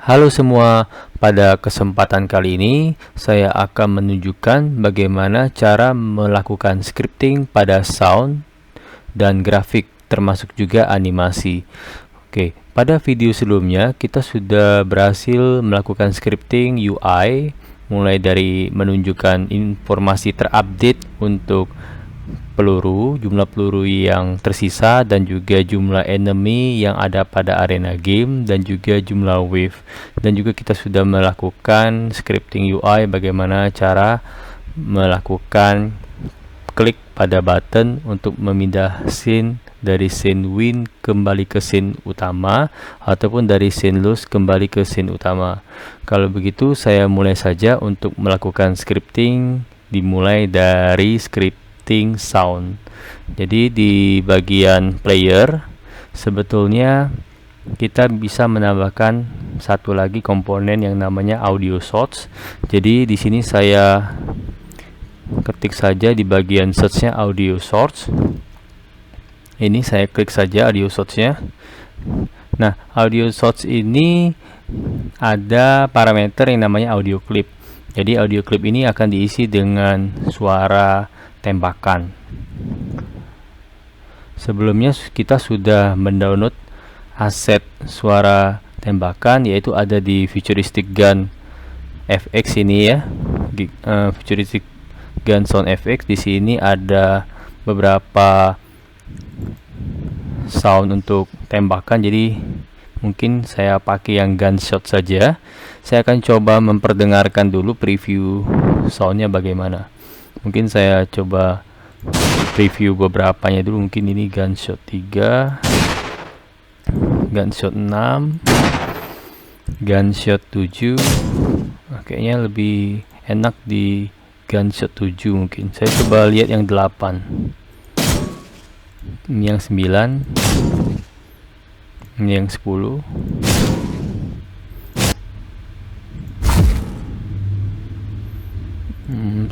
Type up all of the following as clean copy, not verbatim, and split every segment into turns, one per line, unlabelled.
Halo semua, pada kesempatan kali ini saya akan menunjukkan bagaimana cara melakukan scripting pada sound dan grafik termasuk juga animasi. Oke, pada video sebelumnya kita sudah berhasil melakukan scripting UI mulai dari menunjukkan informasi terupdate untuk peluru, jumlah peluru yang tersisa, dan juga jumlah enemy yang ada pada arena game, dan juga jumlah wave. Dan juga kita sudah melakukan scripting UI bagaimana cara melakukan klik pada button untuk memindah scene dari scene win kembali ke scene utama, ataupun dari scene lose kembali ke scene utama. Kalau begitu saya mulai saja untuk melakukan scripting, dimulai dari scripting sound. Jadi di bagian player sebetulnya kita bisa menambahkan satu lagi komponen yang namanya audio source. Jadi di sini saya ketik saja di bagian search-nya audio source. Ini saya klik saja audio source-nya. Nah, audio source ini ada parameter yang namanya audio clip. Jadi audio clip ini akan diisi dengan suara tembakan. Sebelumnya kita sudah mendownload aset suara tembakan, yaitu ada di Futuristic Gun FX ini ya. Futuristic Gun Sound FX. Di sini ada beberapa sound untuk tembakan, jadi mungkin saya pakai yang gunshot saja. Saya akan coba memperdengarkan dulu preview soundnya bagaimana. Mungkin saya coba preview beberapanya dulu. Mungkin ini gunshot 3, gunshot 6, gunshot 7. Kayaknya lebih enak di gunshot 7 mungkin. Saya coba lihat yang 8. Ini yang 9. Ini yang 10.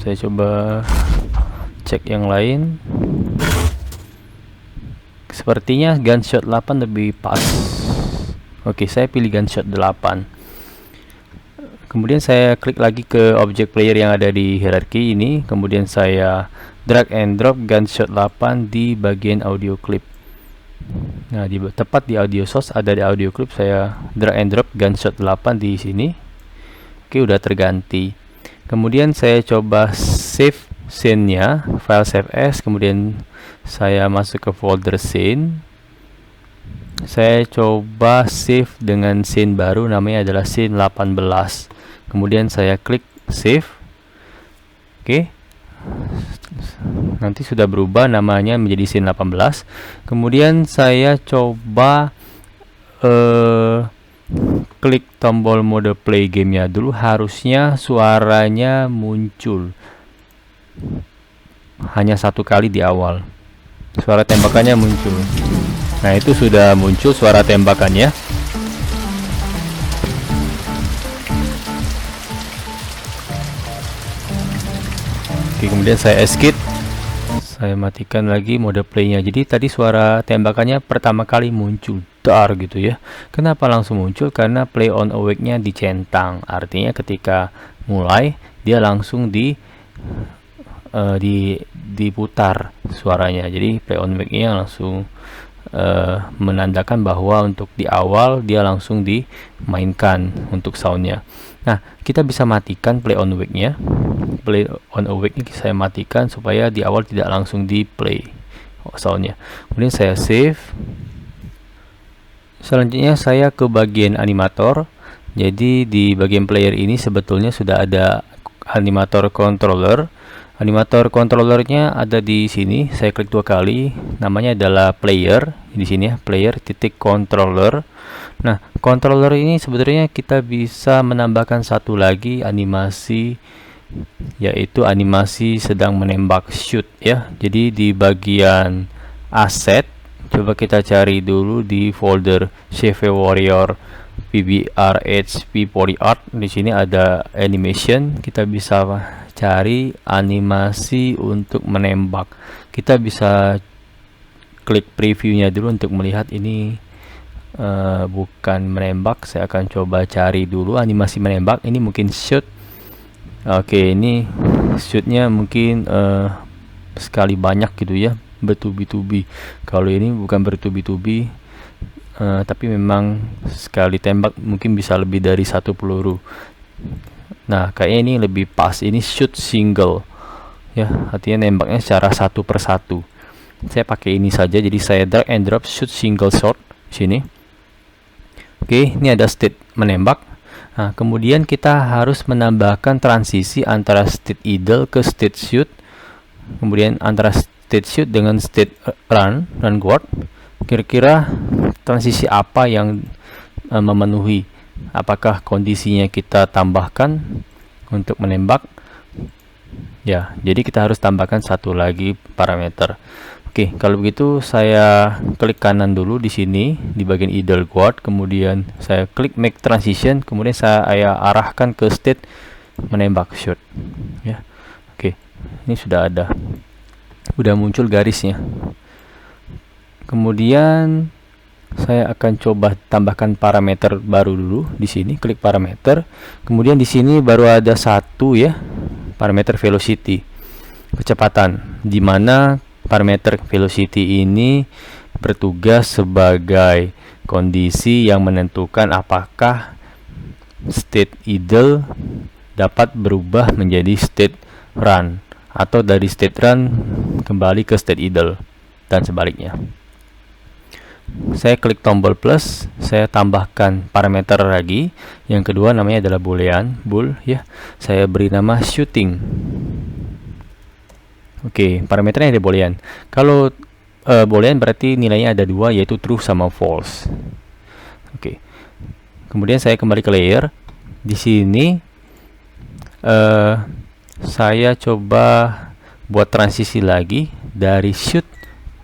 Saya coba cek yang lain. Sepertinya gunshot 8 lebih pas. Oke, saya pilih gunshot 8. Kemudian saya klik lagi ke objek player yang ada di hierarki ini. Kemudian saya drag and drop gunshot 8 di bagian audio clip. Nah, tepat di audio source ada di audio clip, saya drag and drop gunshot 8 di sini. Oke, udah terganti. Kemudian saya coba save scene-nya, file save as, kemudian saya masuk ke folder scene. Saya coba save dengan scene baru, namanya adalah scene 18. Kemudian saya klik save. Oke, nanti sudah berubah namanya menjadi scene 18. Kemudian saya coba klik tombol mode play gamenya dulu. Harusnya suaranya muncul hanya satu kali di awal, suara tembakannya muncul. Nah, itu sudah muncul suara tembakannya. Oke, kemudian saya escape, saya matikan lagi mode playnya. Jadi tadi suara tembakannya pertama kali muncul dar gitu ya. Kenapa langsung muncul? Karena play on awake-nya dicentang. Artinya ketika mulai dia langsung diputar suaranya. Jadi play on awake-nya langsung menandakan bahwa untuk di awal dia langsung dimainkan untuk soundnya. Nah, kita bisa matikan play on awake-nya. Play on awake-nya saya matikan supaya di awal tidak langsung di play soundnya. Kemudian saya save. Selanjutnya saya ke bagian animator. Jadi di bagian player ini sebetulnya sudah ada animator controller. Animator controllernya ada di sini. Saya klik 2 kali. Namanya adalah player. Di sini ya, player titik controller. Nah, controller ini sebetulnya kita bisa menambahkan satu lagi animasi, yaitu animasi sedang menembak, shoot ya. Jadi di bagian aset, coba kita cari dulu di folder CV Warrior PBRH P40 Art. Di sini ada animation. Kita bisa cari animasi untuk menembak. Kita bisa klik previewnya dulu untuk melihat ini bukan menembak. Saya akan coba cari dulu animasi menembak. Ini mungkin shoot. Oke, ini shootnya mungkin sekali banyak gitu ya, bertubi-tubi. Kalau ini bukan bertubi-tubi, tapi memang sekali tembak mungkin bisa lebih dari satu peluru. Nah, kayaknya ini lebih pas. Ini shoot single ya, artinya nembaknya secara satu persatu. Saya pakai ini saja, jadi saya drag and drop shoot single shot sini. Oke, ini ada state menembak. Nah, kemudian kita harus menambahkan transisi antara state idle ke state shoot, kemudian antara state shoot dengan state run guard. Kira-kira transisi apa yang memenuhi? Apakah kondisinya kita tambahkan untuk menembak? Ya, jadi kita harus tambahkan satu lagi parameter. Oke, kalau begitu saya klik kanan dulu di sini di bagian idle guard, kemudian saya klik make transition, kemudian saya arahkan ke state menembak shoot. Ya, oke, ini sudah ada, udah muncul garisnya. Kemudian saya akan coba tambahkan parameter baru dulu di sini, klik parameter, kemudian di sini baru ada satu ya, parameter velocity, kecepatan, di mana parameter velocity ini bertugas sebagai kondisi yang menentukan apakah state idle dapat berubah menjadi state run atau dari state run kembali ke state idle dan sebaliknya. Saya klik tombol plus, saya tambahkan parameter lagi. Yang kedua namanya adalah boolean, bool ya. Saya beri nama shooting. Oke, parameternya ada boolean. Kalau boolean berarti nilainya ada dua, yaitu true sama false. Oke. Kemudian saya kembali ke layer. Di sini saya coba buat transisi lagi dari shoot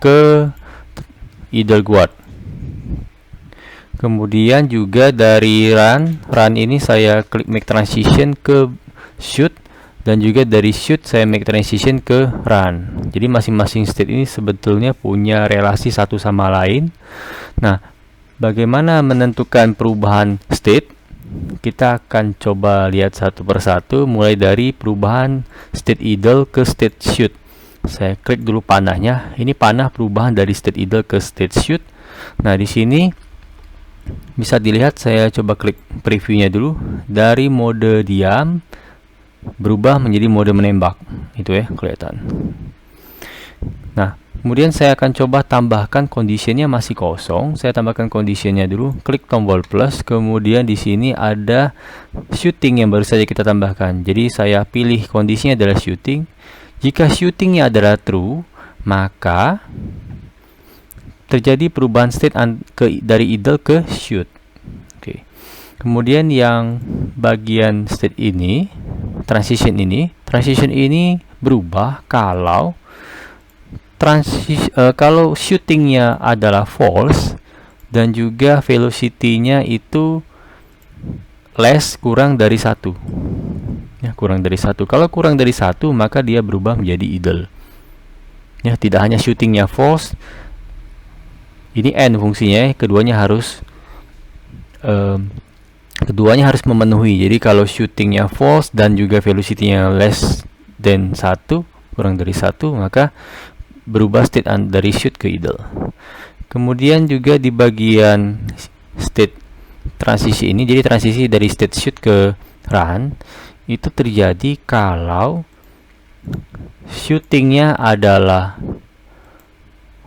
ke idle guard. Kemudian juga dari run ini saya klik make transition ke shoot, dan juga dari shoot saya make transition ke run. Jadi masing-masing state ini sebetulnya punya relasi satu sama lain. Nah, bagaimana menentukan perubahan state? Kita akan coba lihat satu persatu, mulai dari perubahan state idle ke state shoot. Saya klik dulu panahnya. Ini panah perubahan dari state idle ke state shoot. Nah, di sini bisa dilihat, saya coba klik previewnya dulu, dari mode diam berubah menjadi mode menembak. Itu ya, kelihatan. Nah, kemudian saya akan coba tambahkan conditionnya masih kosong. Saya tambahkan conditionnya dulu, klik tombol plus, kemudian di sini ada shooting yang baru saja kita tambahkan. Jadi saya pilih kondisinya adalah shooting. Jika shootingnya adalah true, maka terjadi perubahan state dari idle ke shoot. Oke. Kemudian yang bagian state ini, transition ini berubah kalau kalau shootingnya adalah false dan juga velocity-nya itu kurang dari 1. Ya, kurang dari 1. Kalau kurang dari 1, maka dia berubah menjadi idle. Ya, tidak hanya shootingnya false, ini end fungsinya, keduanya harus memenuhi. Jadi kalau shootingnya false dan juga velocity-nya less than 1, kurang dari 1, maka berubah state dari shoot ke idle. Kemudian juga di bagian state transisi ini, jadi transisi dari state shoot ke run itu terjadi kalau shootingnya adalah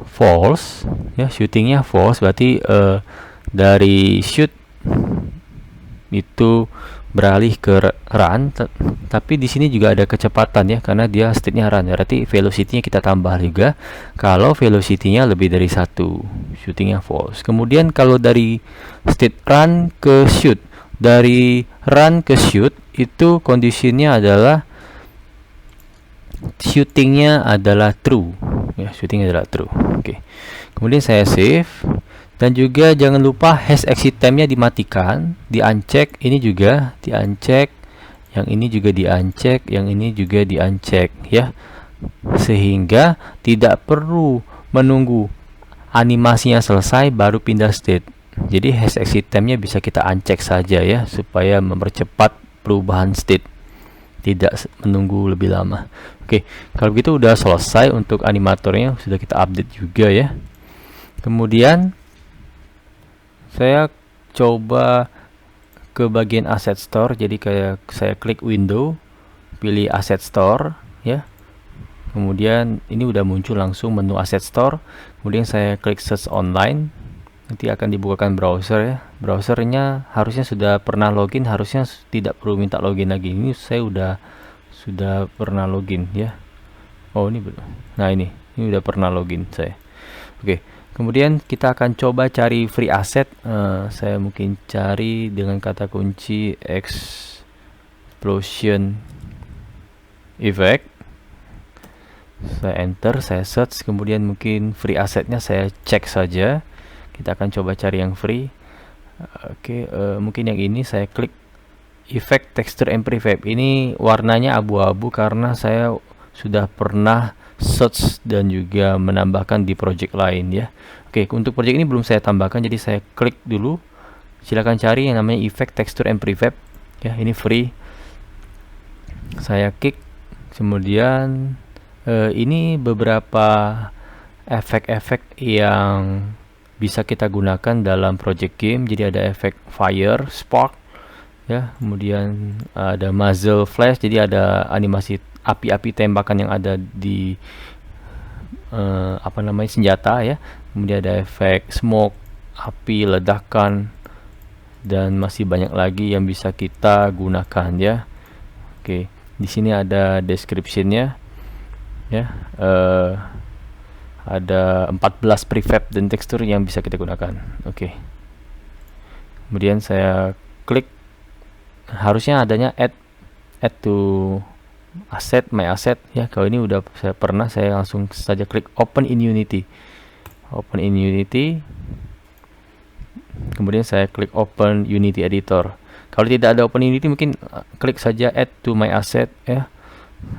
false, ya, shootingnya false berarti dari shoot itu beralih ke run, tapi di sini juga ada kecepatan ya, karena dia state-nya run, berarti velocity-nya kita tambah juga kalau velocity-nya lebih dari 1, shooting-nya false. Kemudian kalau dari state run ke shoot, dari run ke shoot itu kondisinya adalah shooting-nya adalah true ya, shooting adalah true. Oke. Kemudian saya save. Dan juga jangan lupa hash exit time-nya dimatikan, di-uncheck, ini juga di-uncheck, yang ini juga di-uncheck, yang ini juga di-uncheck ya. Sehingga tidak perlu menunggu animasinya selesai baru pindah state. Jadi hash exit time-nya bisa kita uncheck saja ya, supaya mempercepat perubahan state, tidak menunggu lebih lama. Oke, kalau begitu udah selesai untuk animatornya, sudah kita update juga ya. Kemudian saya coba ke bagian asset store, jadi kayak saya klik window, pilih asset store ya. Kemudian ini udah muncul langsung menu asset store. Kemudian saya klik search online, nanti akan dibukakan browser ya. Browsernya harusnya sudah pernah login, harusnya tidak perlu minta login lagi. Ini saya sudah pernah login ya. Oh ini nah ini udah pernah login saya. Oke, kemudian kita akan coba cari free asset. Saya mungkin cari dengan kata kunci explosion effect. Saya enter, saya search, kemudian mungkin free assetnya saya cek saja. Kita akan coba cari yang free. Oke, mungkin yang ini saya klik effect texture and prefab. Ini warnanya abu-abu karena saya sudah pernah search dan juga menambahkan di project lain ya. Oke, untuk project ini belum saya tambahkan, jadi saya klik dulu. Silahkan cari yang namanya effect texture and prefab ya, ini free. Saya klik, kemudian ini beberapa efek-efek yang bisa kita gunakan dalam project game. Jadi ada efek fire, spark ya, kemudian ada muzzle flash, jadi ada animasi api-api tembakan yang ada di senjata ya. Kemudian ada efek smoke, api, ledakan, dan masih banyak lagi yang bisa kita gunakan ya. Oke, di sini ada description-nya ya. Ada 14 prefab dan tekstur yang bisa kita gunakan. Oke. Kemudian saya klik, harusnya adanya add to asset, my asset ya. Kalau ini udah saya langsung saja klik open in Unity. Open in Unity. Kemudian saya klik open Unity editor. Kalau tidak ada open Unity, mungkin klik saja add to my asset ya.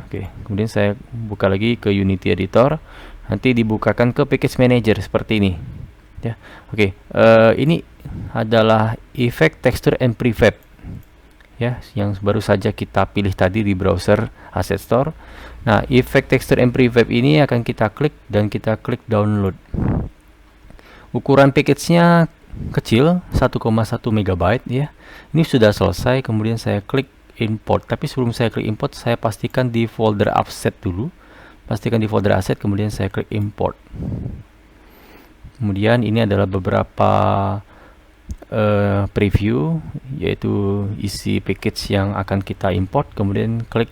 Oke, kemudian saya buka lagi ke Unity editor. Nanti dibukakan ke package manager seperti ini ya. Oke, ini adalah effect texture and prefab ya, yang baru saja kita pilih tadi di browser asset store. Nah, effect texture and prefab ini akan kita klik dan kita klik download. Ukuran package-nya kecil, 1,1 MB ya. Ini sudah selesai. Kemudian saya klik import, tapi sebelum saya klik import, saya pastikan di folder asset dulu. Pastikan di folder asset, kemudian saya klik import. Kemudian ini adalah beberapa preview, yaitu isi package yang akan kita import. Kemudian klik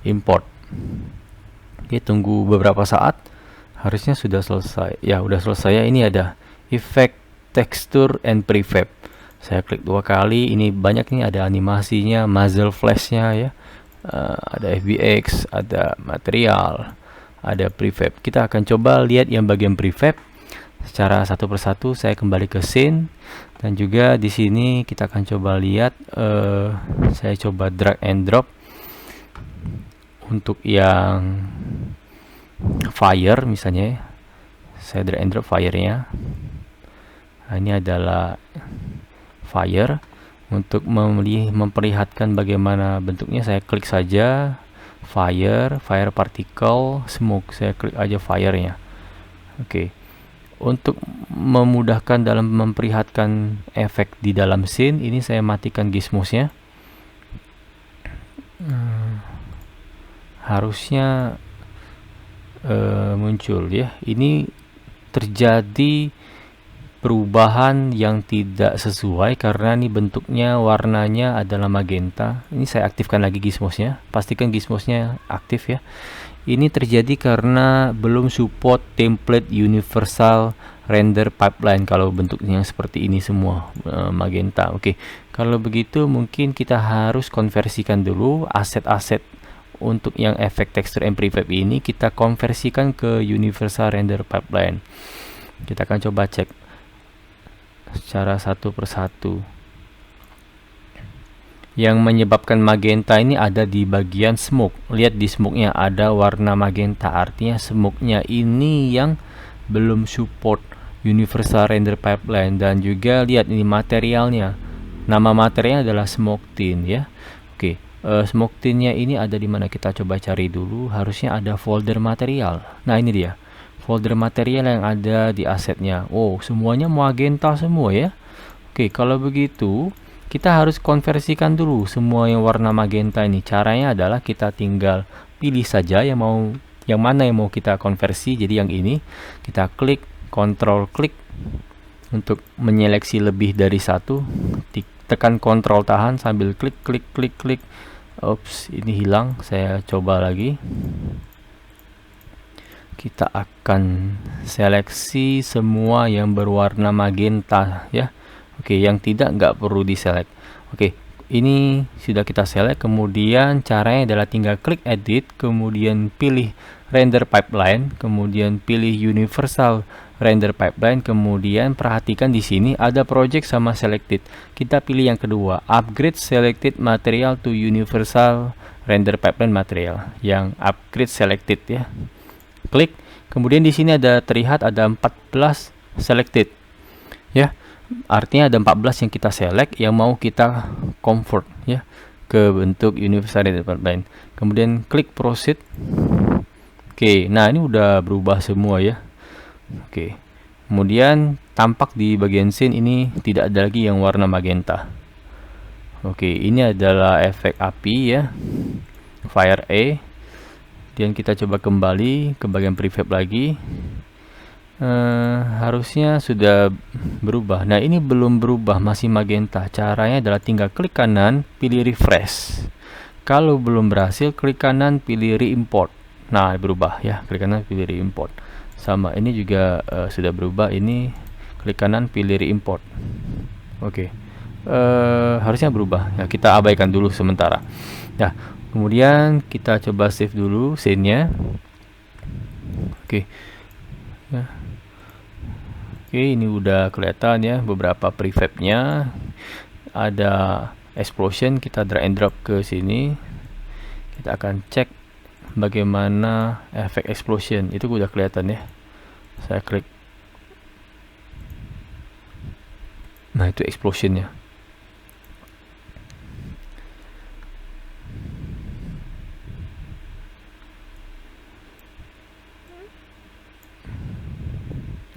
import. Oke, tunggu beberapa saat. Harusnya sudah selesai. Ya, udah selesai ya. Ini ada effect texture and prefab. Saya klik 2 kali. Ini banyak nih, ada animasinya, muzzle flashnya ya. Ada FBX, ada material, ada prefab. Kita akan coba lihat yang bagian prefab secara satu persatu. Saya kembali ke scene, dan juga di sini kita akan coba lihat. Saya coba drag and drop untuk yang fire misalnya. Saya drag and drop fire-nya. Nah, ini adalah fire. Untuk memperlihatkan bagaimana bentuknya, saya klik saja fire particle, smoke. Saya klik aja fire-nya. Oke. Untuk memudahkan dalam memperlihatkan efek di dalam scene, ini saya matikan gizmos-nya. Harusnya muncul ya. Ini terjadi perubahan yang tidak sesuai karena ini bentuknya, warnanya adalah magenta. Ini saya aktifkan lagi gizmos-nya. Pastikan gizmos-nya aktif ya. Ini terjadi karena belum support template universal render pipeline kalau bentuknya seperti ini semua magenta. Oke, kalau begitu mungkin kita harus konversikan dulu aset-aset untuk yang efek texture and prefab ini, kita konversikan ke universal render pipeline. Kita akan coba cek secara satu persatu. Yang menyebabkan magenta ini ada di bagian smoke. Lihat di smoke-nya ada warna magenta, artinya smoke-nya ini yang belum support universal render pipeline, dan juga lihat ini materialnya. Nama materialnya adalah smoke tint ya. Oke, smoke tintnya ini ada di mana? Kita coba cari dulu. Harusnya ada folder material. Nah, ini dia folder material yang ada di asetnya. Oh, semuanya magenta semua ya. Oke, kalau begitu kita harus konversikan dulu semua yang warna magenta ini. Caranya adalah kita tinggal pilih saja yang mana yang mau kita konversi. Jadi yang ini kita klik, kontrol klik untuk menyeleksi lebih dari satu. Tekan kontrol tahan sambil klik klik klik klik. Ups, ini hilang. Saya coba lagi. Kita akan seleksi semua yang berwarna magenta ya. Oke, yang nggak perlu diselect. Oke, ini sudah kita select. Kemudian caranya adalah tinggal klik edit, kemudian pilih render pipeline, kemudian pilih universal render pipeline, kemudian perhatikan di sini ada project sama selected. Kita pilih yang kedua, upgrade selected material to universal render pipeline material. Yang upgrade selected ya. Klik. Kemudian di sini terlihat ada 14 selected. Ya. Artinya ada 14 yang kita select yang mau kita convert ya ke bentuk universal render pipeline. Kemudian klik proceed. Oke, nah ini udah berubah semua ya. Oke. Kemudian tampak di bagian scene ini tidak ada lagi yang warna magenta. Oke, ini adalah efek api ya. Fire A. Dan kita coba kembali ke bagian prefab lagi. Harusnya sudah berubah. Nah, ini belum berubah, masih magenta. Caranya adalah tinggal klik kanan, pilih refresh. Kalau belum berhasil, klik kanan, pilih reimport. Nah, berubah ya. Klik kanan, pilih reimport. Sama ini juga sudah berubah. Ini klik kanan, pilih reimport. Oke. Harusnya berubah. Ya, kita abaikan dulu sementara. Nah, kemudian kita coba save dulu scene-nya. Oke. Ya. Oke, ini udah kelihatan ya beberapa prefabnya. Ada explosion, kita drag and drop ke sini. Kita akan cek bagaimana efek explosion. Itu udah kelihatan ya. Saya klik. Nah, itu explosionnya.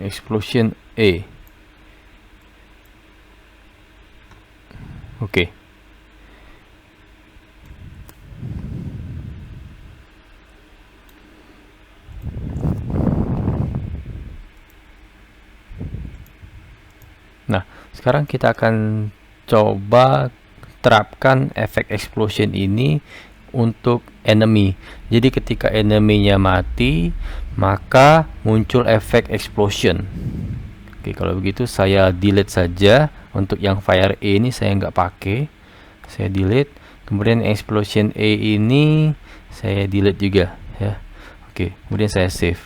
Explosion A. Oke. Nah, sekarang kita akan coba terapkan efek explosion ini untuk enemy. Jadi ketika enemy-nya mati, maka muncul efek explosion. Oke, kalau begitu saya delete saja. Untuk yang fire A ini saya nggak pakai, saya delete. Kemudian explosion A ini saya delete juga ya. Oke, kemudian saya save.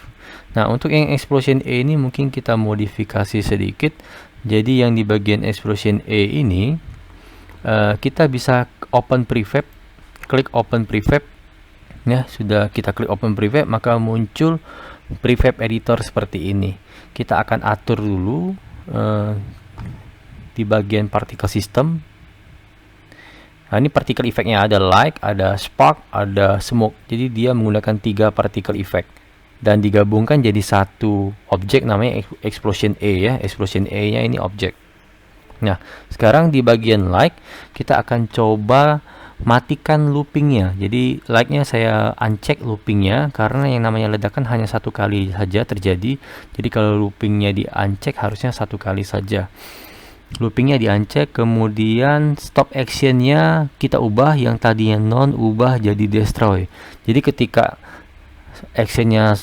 Nah, untuk yang explosion A ini mungkin kita modifikasi sedikit. Jadi yang di bagian explosion A ini kita bisa open prefab. Klik open prefab ya. Sudah kita klik open prefab, maka muncul prefab editor seperti ini. Kita akan atur dulu di bagian particle system. Nah, ini particle effect-nya ada light, ada spark, ada smoke. Jadi dia menggunakan 3 particle effect dan digabungkan jadi satu objek namanya explosion A ya. Explosion A-nya ini objek. Nah, sekarang di bagian light kita akan coba matikan loopingnya. Jadi like-nya saya uncheck loopingnya karena yang namanya ledakan hanya satu kali saja terjadi. Jadi kalau loopingnya di uncheck harusnya satu kali saja. Loopingnya di uncheck, kemudian stop actionnya kita ubah, yang tadinya non ubah jadi destroy. Jadi ketika actionnya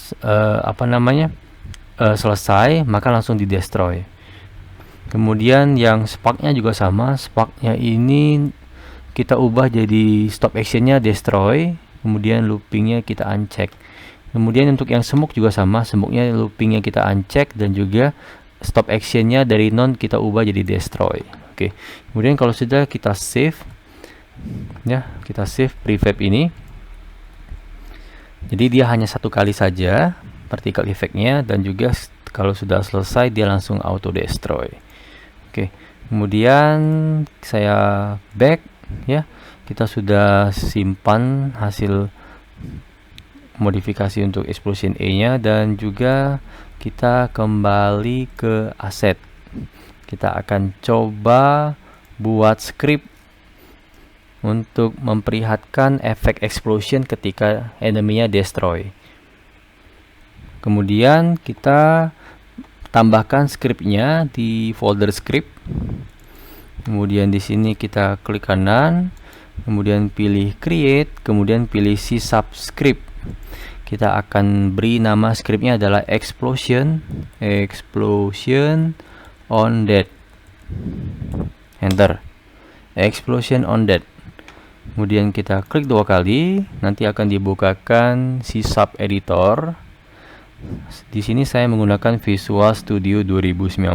selesai, maka langsung di destroy. Kemudian yang sparknya juga sama, sparknya ini kita ubah jadi stop actionnya destroy, kemudian loopingnya kita uncheck. Kemudian untuk yang smoke juga sama, smoke-nya loopingnya kita uncheck dan juga stop actionnya dari non kita ubah jadi destroy. Oke. Kemudian kalau sudah kita save ya, kita save prefab ini. Jadi dia hanya satu kali saja particle effect-nya, dan juga Kalau sudah selesai dia langsung auto destroy. Oke, kemudian saya back ya. Kita sudah simpan hasil modifikasi untuk explosion A-nya, dan juga kita kembali ke aset. Kita akan coba buat script untuk memperlihatkan efek explosion ketika enemy-nya destroy. Kemudian kita tambahkan scriptnya di folder script. Kemudian di sini kita klik kanan, kemudian pilih create, kemudian pilih C subscript. Kita akan beri nama scriptnya adalah explosion on dead. Enter. Explosion on dead. Kemudian kita klik 2 kali, nanti akan dibukakan C sub editor. Di sini saya menggunakan Visual Studio 2019.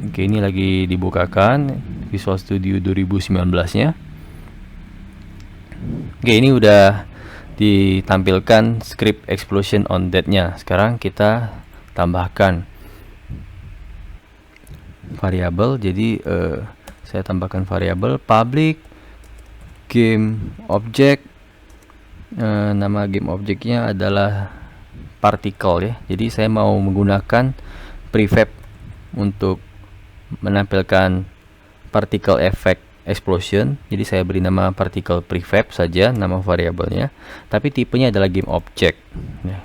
Oke, ini lagi dibukakan Visual Studio 2019-nya. Oke, ini udah ditampilkan script explosion on dead-nya. Sekarang kita tambahkan variabel. Jadi saya tambahkan variabel public game object. Nama game objectnya adalah particle ya. Jadi saya mau menggunakan prefab untuk menampilkan particle effect explosion. Jadi saya beri nama particle prefab saja nama variabelnya, tapi tipenya adalah game object ya,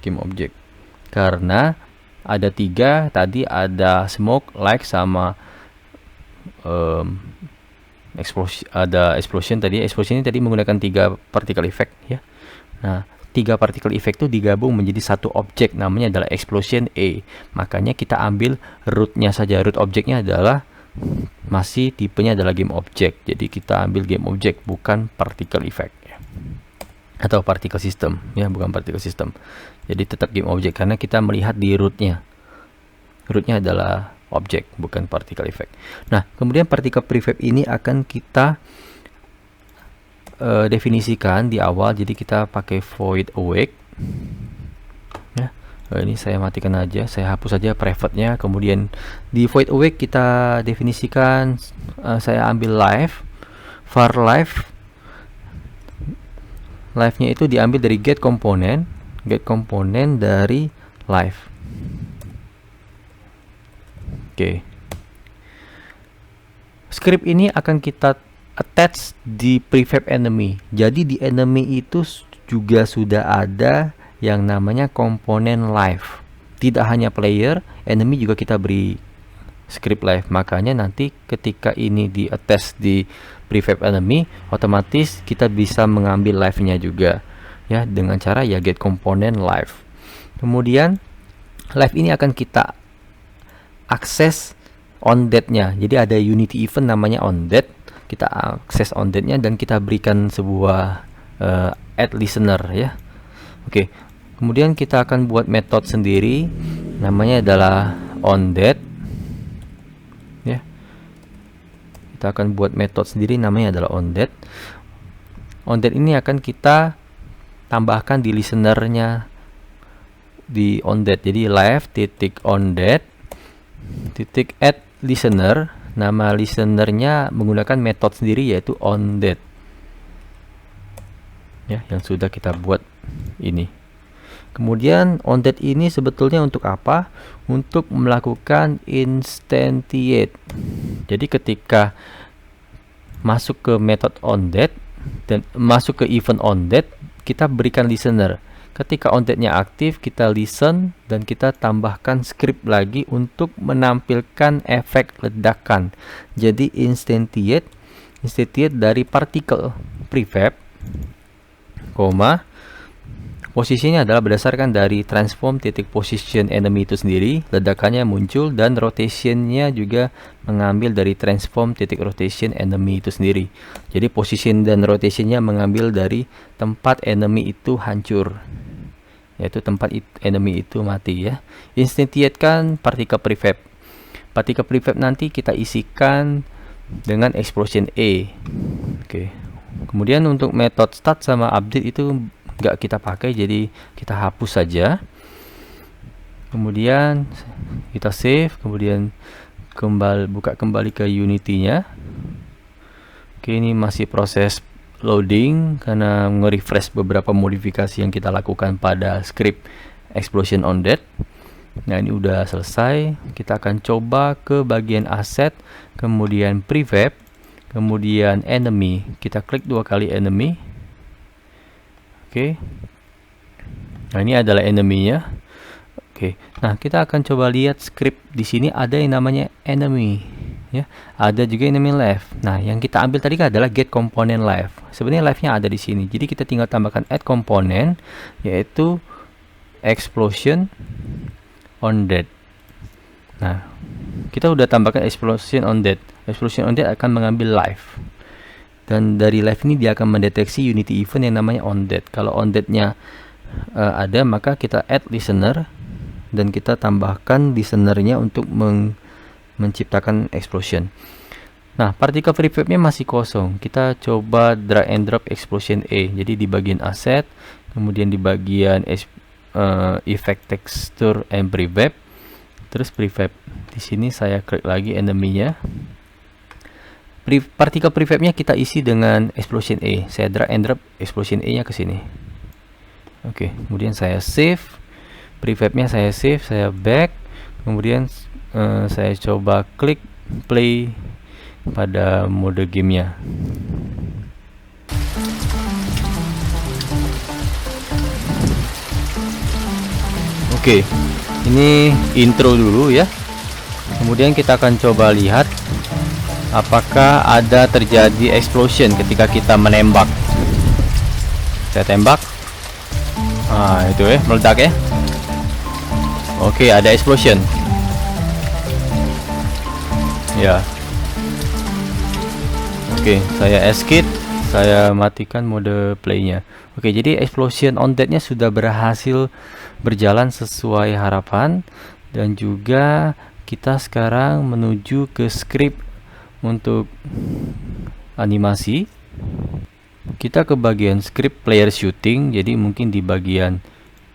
game object, karena ada 3 tadi, ada smoke, light, sama explosion. Ada explosion tadi. Explosion ini tadi menggunakan 3 particle effect ya. Nah, 3 particle effect itu digabung menjadi satu objek, namanya adalah explosion A. Makanya kita ambil rootnya saja. Root objeknya adalah masih tipenya adalah game object. Jadi kita ambil game object, bukan particle effect ya. Atau particle system ya, bukan particle system. Jadi tetap game object karena kita melihat di rootnya. Rootnya adalah object, bukan particle effect. Nah, kemudian particle prefab ini akan kita definisikan di awal. Jadi kita pakai void awake ya. Ini saya matikan aja, saya hapus saja private-nya. Kemudian di void awake kita definisikan, saya ambil live, var live. Live-nya itu diambil dari get komponen dari live. Oke. Script ini akan kita attach di prefab enemy. Jadi di enemy itu juga sudah ada yang namanya komponen live. Tidak hanya player, enemy juga kita beri script live. Makanya nanti ketika ini di attach di prefab enemy, otomatis kita bisa mengambil live-nya juga ya, dengan cara ya get komponen live. Kemudian live ini akan kita akses on dead-nya. Jadi ada Unity event namanya on dead. Kita akses on dead-nya dan kita berikan sebuah add listener ya. Oke. Kemudian kita akan buat metode sendiri, namanya adalah on dead ya. Kita akan buat metode sendiri, namanya adalah on dead. On dead ini akan kita tambahkan di listenernya di on dead. Jadi live titik on dead titik add listener. Nama listenernya menggunakan metode sendiri yaitu on dead ya, yang sudah kita buat ini. Kemudian on dead ini sebetulnya untuk apa? Untuk melakukan instantiate. Jadi ketika masuk ke metode on dead dan masuk ke event on dead, kita berikan listener. Ketika on dead-nya aktif, kita listen dan kita tambahkan script lagi untuk menampilkan efek ledakan. Jadi instantiate dari particle prefab, posisinya adalah berdasarkan dari transform titik position enemy itu sendiri, ledakannya muncul, dan rotationnya juga mengambil dari transform titik rotation enemy itu sendiri. Jadi position dan rotationnya mengambil dari tempat enemy itu hancur, yaitu tempat enemy itu mati ya. Instantiate kan particle prefab. Particle prefab nanti kita isikan dengan explosion A. Oke. Kemudian untuk metode start sama update itu nggak kita pakai, jadi kita hapus saja. Kemudian kita save, kemudian buka kembali ke Unity-nya. Oke, ini masih proses loading karena nge-refresh beberapa modifikasi yang kita lakukan pada script Explosion Undead. Nah, ini udah selesai. Kita akan coba ke bagian asset, kemudian prefab, kemudian enemy. Kita klik 2 kali enemy. Oke. Nah, ini adalah enemy-nya. Oke. Nah, kita akan coba lihat script di sini ada yang namanya enemy, ya. Ada juga enemy left. Nah, yang kita ambil tadi adalah get component left. Sebenarnya left-nya ada di sini. Jadi kita tinggal tambahkan add component, yaitu explosion undead. Nah, kita udah tambahkan explosion undead. Explosion undead akan mengambil life. Dan dari live ini dia akan mendeteksi Unity event yang namanya undead. Kalau undeadnya ada, maka kita add listener dan kita tambahkan listenernya untuk menciptakan explosion. Nah, particle prefabnya masih kosong. Kita coba drag and drop explosion A. Jadi di bagian asset, kemudian di bagian effect texture and prefab, terus prefab. Di sini saya klik lagi enemy-nya. Particle prefabnya kita isi dengan explosion A. Saya drag and drop explosion A nya ke sini. Oke, kemudian saya save. Prefabnya saya save, saya back, kemudian saya coba klik play pada mode gamenya. Oke, ini intro dulu ya. Kemudian kita akan coba lihat apakah ada terjadi explosion ketika kita menembak. Saya tembak. Nah, itu ya, meledak ya. Oke, ada explosion. Ya. Oke, saya escape, saya matikan mode playnya. Oke, jadi explosion undead-nya sudah berhasil berjalan sesuai harapan, dan juga kita sekarang menuju ke script untuk animasi. Kita ke bagian script player shooting, jadi mungkin di bagian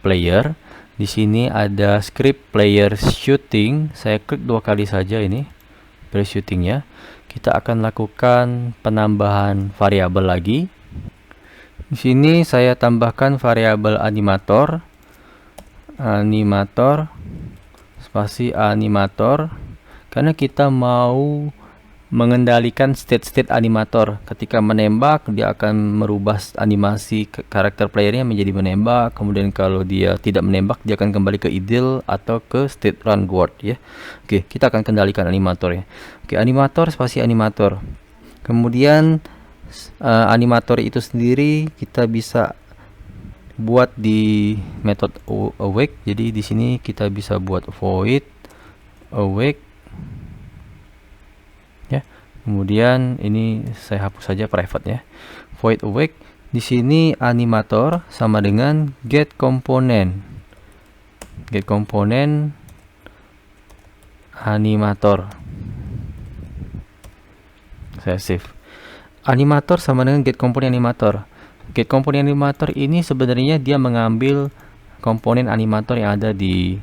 player. Di sini ada script player shooting. Saya klik 2 kali saja ini player shootingnya. Kita akan lakukan penambahan variabel lagi. Di sini saya tambahkan variabel animator, spasi animator, karena kita mau mengendalikan state animator. Ketika menembak, dia akan merubah animasi karakter playernya menjadi menembak. Kemudian kalau dia tidak menembak, dia akan kembali ke idle atau ke state run guard ya. Oke, kita akan kendalikan animatornya. Oke, animator spasi animator. Kemudian animator itu sendiri kita bisa buat di method awake. Jadi di sini kita bisa buat void awake. Kemudian ini saya hapus saja private ya. Void awake. Di sini animator sama dengan get component. Get component animator. Saya save. Animator sama dengan get component animator. Get component animator ini sebenarnya dia mengambil komponen animator yang ada di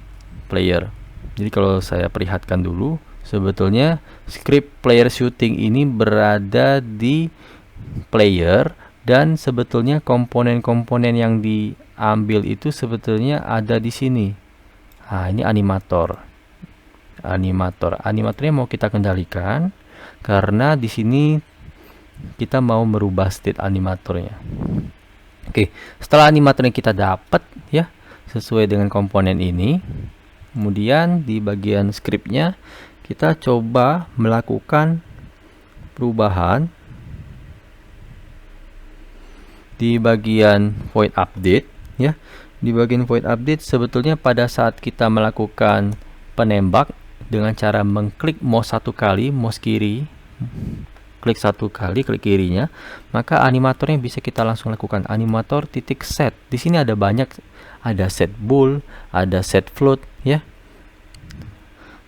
player. Jadi kalau saya perlihatkan dulu, sebetulnya script player shooting ini berada di player, dan sebetulnya komponen-komponen yang diambil itu sebetulnya ada di sini. Nah, ini animatornya mau kita kendalikan karena di sini kita mau merubah state animatornya. Oke, setelah animatornya kita dapat ya sesuai dengan komponen ini, kemudian di bagian scriptnya kita coba melakukan perubahan di bagian void update ya. Di bagian void update sebetulnya pada saat kita melakukan penembak dengan cara mengklik mouse 1 kali, mouse kiri, klik 1 kali, klik kirinya, maka animatornya bisa kita langsung lakukan. Animator titik set. Di sini ada banyak, ada set bool, ada set float ya.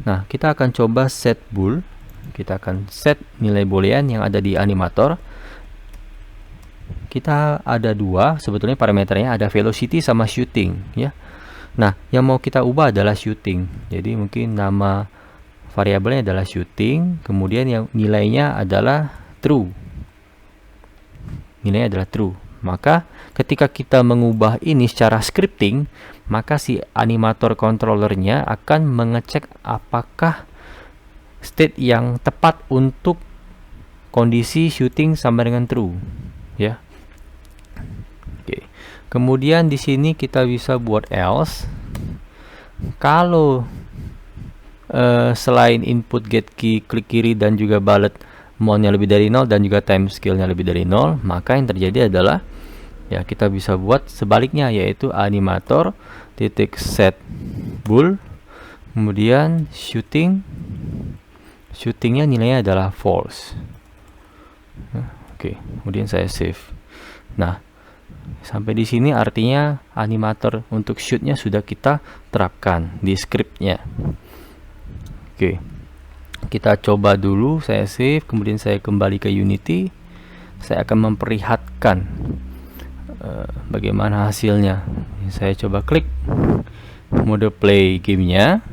Nah, kita akan coba set bool. Kita akan set nilai boolean yang ada di animator. Kita ada 2 sebetulnya parameternya, ada velocity sama shooting ya. Nah, yang mau kita ubah adalah shooting. Jadi mungkin nama variabelnya adalah shooting, kemudian yang nilainya adalah true. Nilainya adalah true. Maka ketika kita mengubah ini secara scripting, maka si animator controllernya akan mengecek apakah state yang tepat untuk kondisi shooting sama dengan true, ya. Oke. Kemudian di sini kita bisa buat else. Kalau selain input get key, klik kiri dan juga bullet mount-nya lebih dari 0 dan juga time scale-nya lebih dari 0, maka yang terjadi adalah ya kita bisa buat sebaliknya, yaitu animator titik set bool, kemudian shootingnya nilainya adalah false. Oke, kemudian saya save. Nah, sampai di sini artinya animator untuk shootnya sudah kita terapkan di scriptnya. Oke, kita coba dulu. Saya save, kemudian saya kembali ke Unity. Saya akan memperlihatkan bagaimana hasilnya. Saya coba klik mode play gamenya.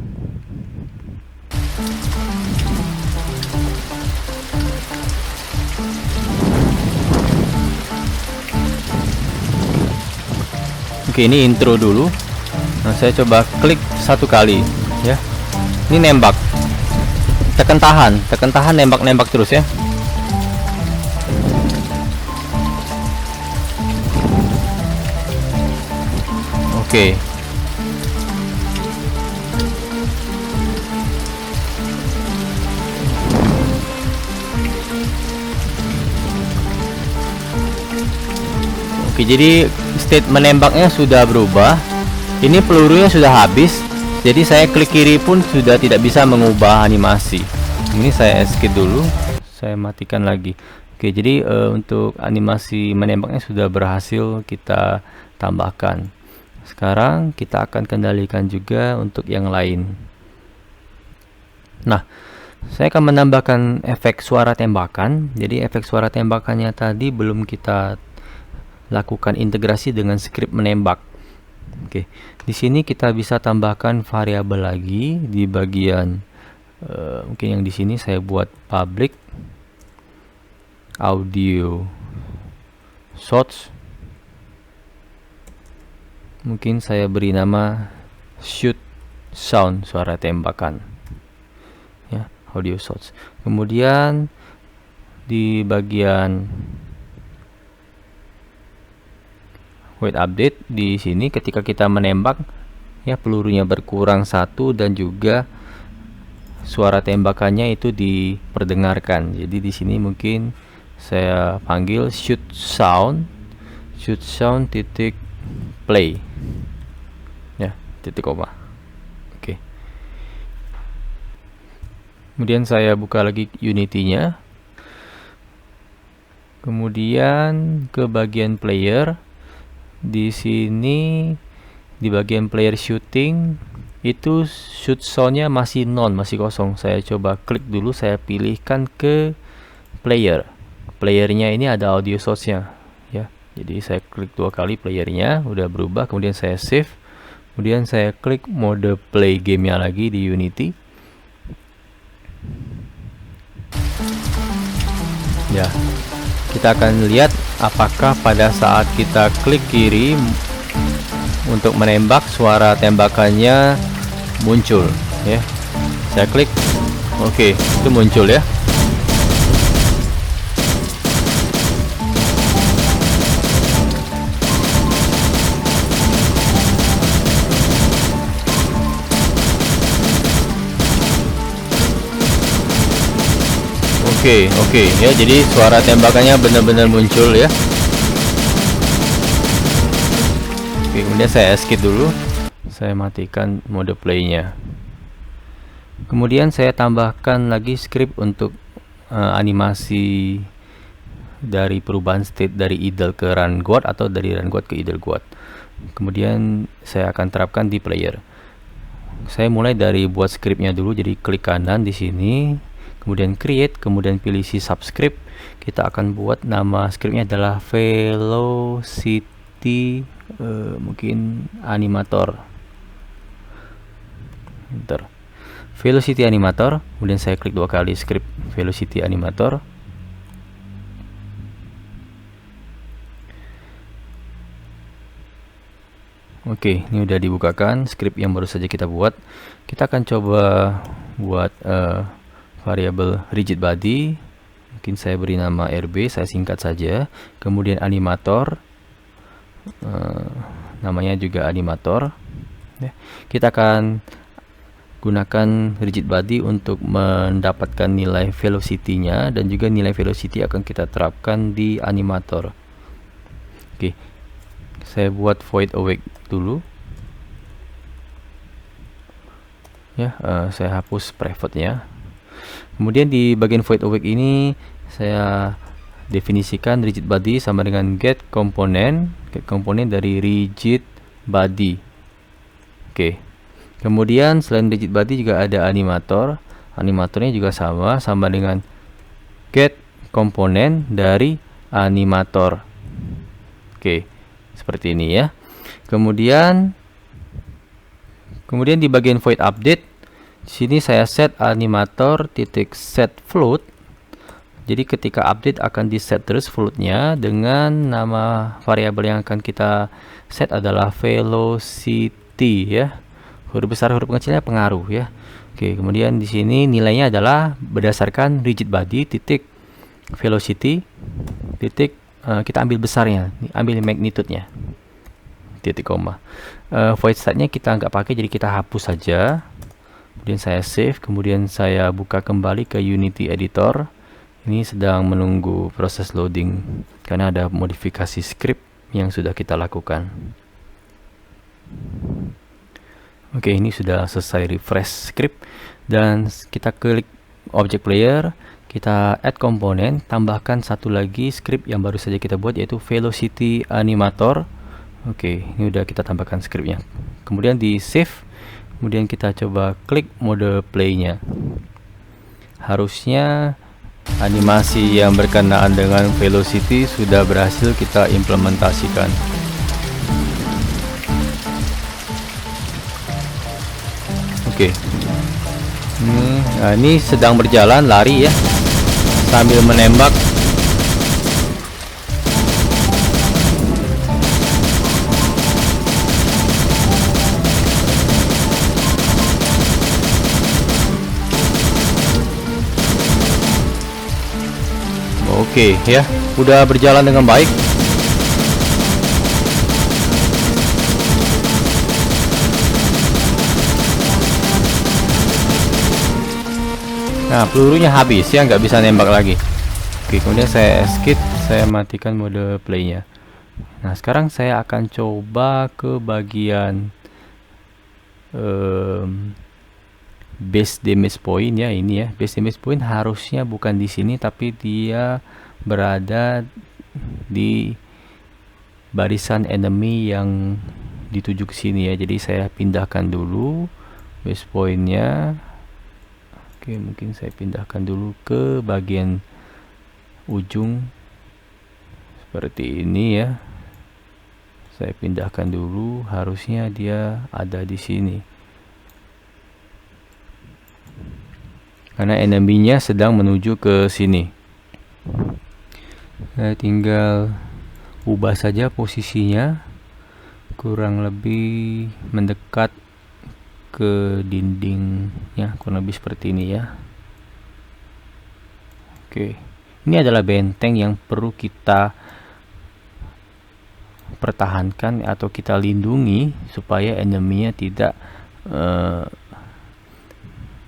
Oke, ini intro dulu. Nah, saya coba klik satu kali, ya. Ini nembak. Tekan tahan, nembak terus, ya. Oke. Oke, jadi state menembaknya sudah berubah. Ini pelurunya sudah habis. Jadi saya klik kiri pun sudah tidak bisa mengubah animasi. Ini saya escape dulu. Saya matikan lagi. Oke, jadi untuk animasi menembaknya sudah berhasil kita tambahkan. Sekarang kita akan kendalikan juga untuk yang lain. Nah, saya akan menambahkan efek suara tembakan. Jadi efek suara tembakannya tadi belum kita lakukan integrasi dengan script menembak. Oke, di sini kita bisa tambahkan variabel lagi di bagian mungkin yang di sini saya buat public audio source. Mungkin saya beri nama shoot sound, suara tembakan, ya, audio source. Kemudian di bagian wait update di sini ketika kita menembak, ya, pelurunya berkurang satu dan juga suara tembakannya itu diperdengarkan. Jadi di sini mungkin saya panggil shoot sound titik play, ya, titik koma. Oke. Kemudian saya buka lagi Unity-nya. Kemudian ke bagian player. Di sini di bagian player shooting itu shoot sound-nya masih masih kosong. Saya coba klik dulu, saya pilihkan ke player. Playernya ini ada audio source-nya, ya. Jadi saya klik 2 kali playernya, udah berubah. Kemudian saya save. Kemudian saya klik mode play gamenya lagi di Unity. Ya, kita akan lihat apakah pada saat kita klik kiri untuk menembak, suara tembakannya muncul, ya. Saya klik, oke, itu muncul, ya. Oke, ya, jadi suara tembakannya benar-benar muncul, ya. Oke, kemudian saya escape dulu. Saya matikan mode playnya. Kemudian saya tambahkan lagi script untuk animasi dari perubahan state dari idle ke run guard atau dari run guard ke idle guard. Kemudian saya akan terapkan di player. Saya mulai dari buat scriptnya dulu. Jadi klik kanan di sini, kemudian create, kemudian pilih si subscript. Kita akan buat nama scriptnya adalah velocity, mungkin animator. enter. Velocity animator, kemudian saya klik 2 kali script velocity animator. Oke, ini udah dibukakan script yang baru saja kita buat. Kita akan coba buat variabel rigid body. Mungkin saya beri nama RB, saya singkat saja. Kemudian animator, namanya juga animator. Kita akan gunakan rigid body untuk mendapatkan nilai velocity-nya, dan juga nilai velocity akan kita terapkan di animator. Oke, saya buat void awake dulu ya. Saya hapus private-nya. Kemudian di bagian void awake ini saya definisikan rigid body sama dengan get komponen dari rigid body. Oke. Kemudian selain rigid body juga ada animator. Animatornya juga sama dengan get komponen dari animator. Oke, seperti ini ya. Kemudian di bagian void update, di sini saya set animator titik set float. Jadi ketika update akan di set terus floatnya, dengan nama variabel yang akan kita set adalah velocity ya. Huruf besar huruf kecilnya pengaruh ya. Oke, kemudian di sini nilainya adalah berdasarkan rigid body titik velocity titik kita ambil besarnya, ambil magnitude-nya. Titik koma. Void state-nya kita nggak pakai, jadi kita hapus saja. Kemudian saya save, kemudian saya buka kembali ke Unity Editor. Ini sedang menunggu proses loading karena ada modifikasi script yang sudah kita lakukan. Oke, ini sudah selesai refresh script, dan kita klik object player, kita add komponen, tambahkan satu lagi script yang baru saja kita buat, yaitu velocity animator. Oke, ini udah kita tambahkan scriptnya. Kemudian di save, kemudian kita coba klik mode play-nya. Harusnya animasi yang berkenaan dengan velocity sudah berhasil kita implementasikan. Oke. Nah, ini sedang berjalan lari ya, sambil menembak. Oke ya, udah berjalan dengan baik. Nah, pelurunya habis ya, nggak bisa nembak lagi. Oke, kemudian saya skip, saya matikan mode playnya. Nah, sekarang saya akan coba ke bagian base damage point ya. Ini ya, base damage point harusnya bukan di sini, tapi dia berada di barisan enemy yang dituju ke sini ya. Jadi saya pindahkan dulu base pointnya. Oke, mungkin saya pindahkan dulu ke bagian ujung seperti ini ya. Saya pindahkan dulu, harusnya dia ada di sini. Karena enemy-nya sedang menuju ke sini. Saya tinggal ubah saja posisinya, kurang lebih mendekat ke dindingnya, kurang lebih seperti ini ya. Oke, ini adalah benteng yang perlu kita pertahankan atau kita lindungi supaya enemy-nya tidak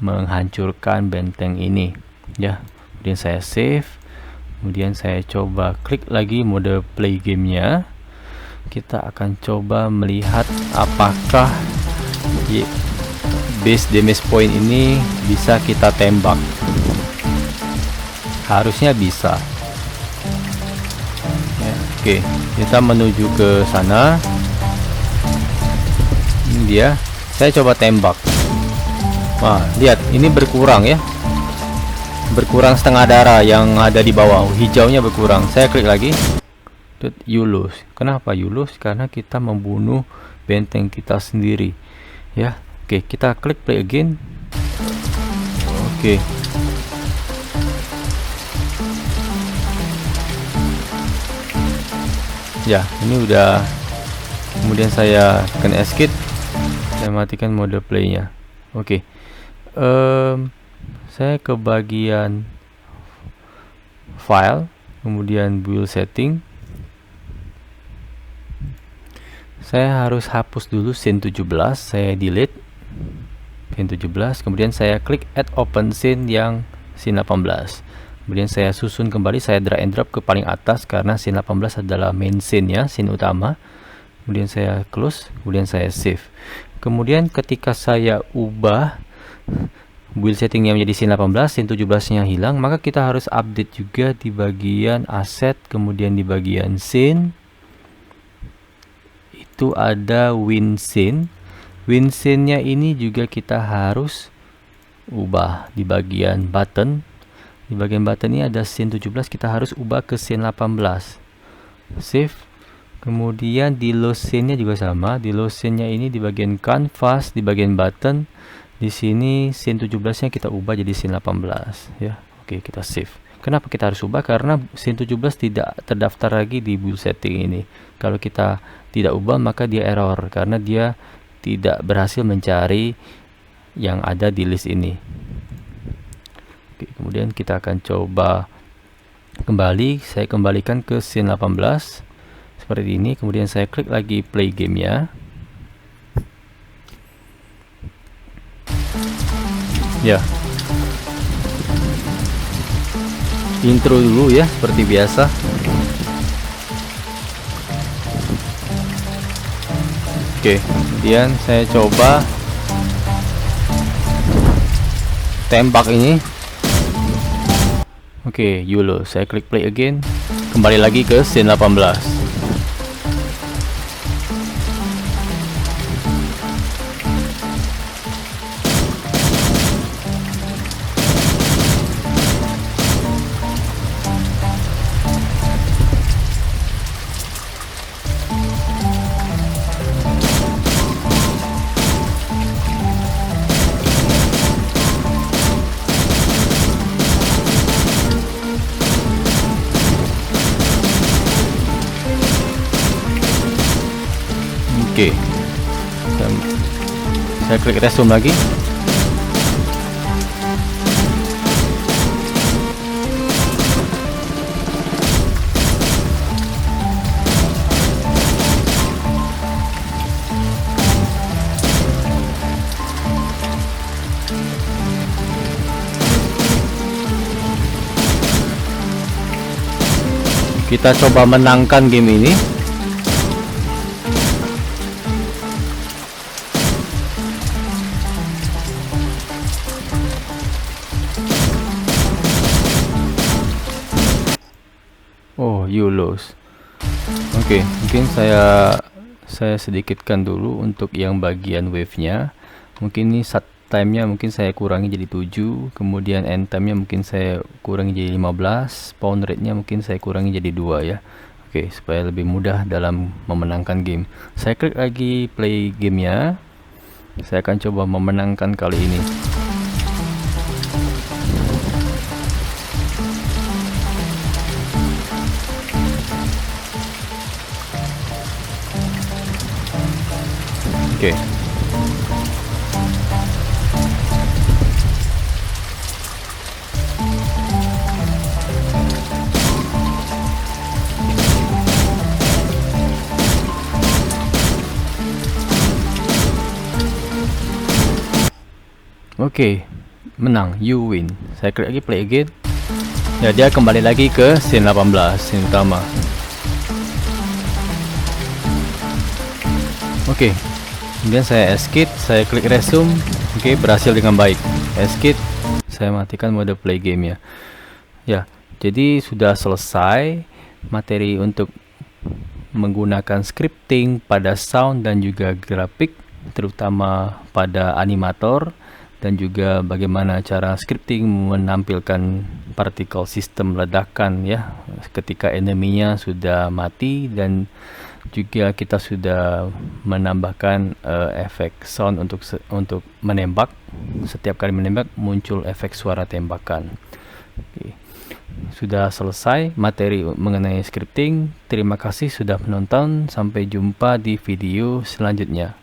menghancurkan benteng ini ya. Kemudian saya save, kemudian saya coba klik lagi mode play gamenya. Kita akan coba melihat apakah base damage point ini bisa kita tembak. Harusnya bisa ya. Oke, kita menuju ke sana. Ini dia, saya coba tembak. Wah, lihat, ini berkurang ya, berkurang setengah darah yang ada di bawah, hijaunya berkurang. Saya klik lagi, you lose. Kenapa you lose? Karena kita membunuh benteng kita sendiri ya. Oke, kita klik play again. Oke. Ya, ini udah. Kemudian saya tekan escape, saya matikan mode playnya. Oke. Saya ke bagian file, kemudian build setting. Saya harus hapus dulu scene 17, saya delete scene 17, kemudian saya klik add open scene yang scene 18. Kemudian saya susun kembali, saya drag and drop ke paling atas karena scene 18 adalah main scene ya, scene utama. Kemudian saya close, kemudian saya save. Kemudian ketika saya ubah build settingnya menjadi scene 18, scene 17 nya hilang, maka kita harus update juga di bagian aset, kemudian di bagian scene itu ada win scene. Win scene nya ini juga kita harus ubah di bagian button. Di bagian button ini ada scene 17, kita harus ubah ke scene 18. Save. Kemudian di load scene nya juga sama. Di load scene nya ini di bagian canvas, di bagian button. Di sini scene 17 nya kita ubah jadi scene 18 ya. Oke, kita save. Kenapa kita harus ubah? Karena scene 17 tidak terdaftar lagi di build setting ini. Kalau kita tidak ubah maka dia error karena dia tidak berhasil mencari yang ada di list ini. Oke, kemudian kita akan coba kembali. Saya kembalikan ke scene 18 seperti ini. Kemudian saya klik lagi play gamenya. Ya, intro dulu ya seperti biasa. Oke, kemudian saya coba tembak ini. Oke, YOLO. Saya klik play again. Kembali lagi ke scene 18. Oke, saya klik resume lagi. Kita coba menangkan game ini. Oh, you lose. Oke, mungkin saya sedikitkan dulu untuk yang bagian wave-nya. Mungkin ini start time-nya mungkin saya kurangi jadi 7, kemudian end time-nya mungkin saya kurangi jadi 15, pound rate-nya mungkin saya kurangi jadi 2 ya. Oke, supaya lebih mudah dalam memenangkan game. Saya klik lagi play gamenya. Saya akan coba memenangkan kali ini. Oke. Oke, menang, you win. Saya klik lagi play again. Ya, dia kembali lagi ke scene 18, scene utama. Oke. Kemudian saya escape, saya klik resume. Oke, berhasil dengan baik. Escape, saya matikan mode play game ya. Ya, jadi sudah selesai materi untuk menggunakan scripting pada sound dan juga grafik, terutama pada animator, dan juga bagaimana cara scripting menampilkan partikel sistem ledakan ya ketika eneminya sudah mati dan Juga kita sudah menambahkan efek sound untuk menembak. Setiap kali menembak muncul efek suara tembakan. Oke. Sudah selesai materi mengenai scripting. Terima kasih sudah menonton. Sampai jumpa di video selanjutnya.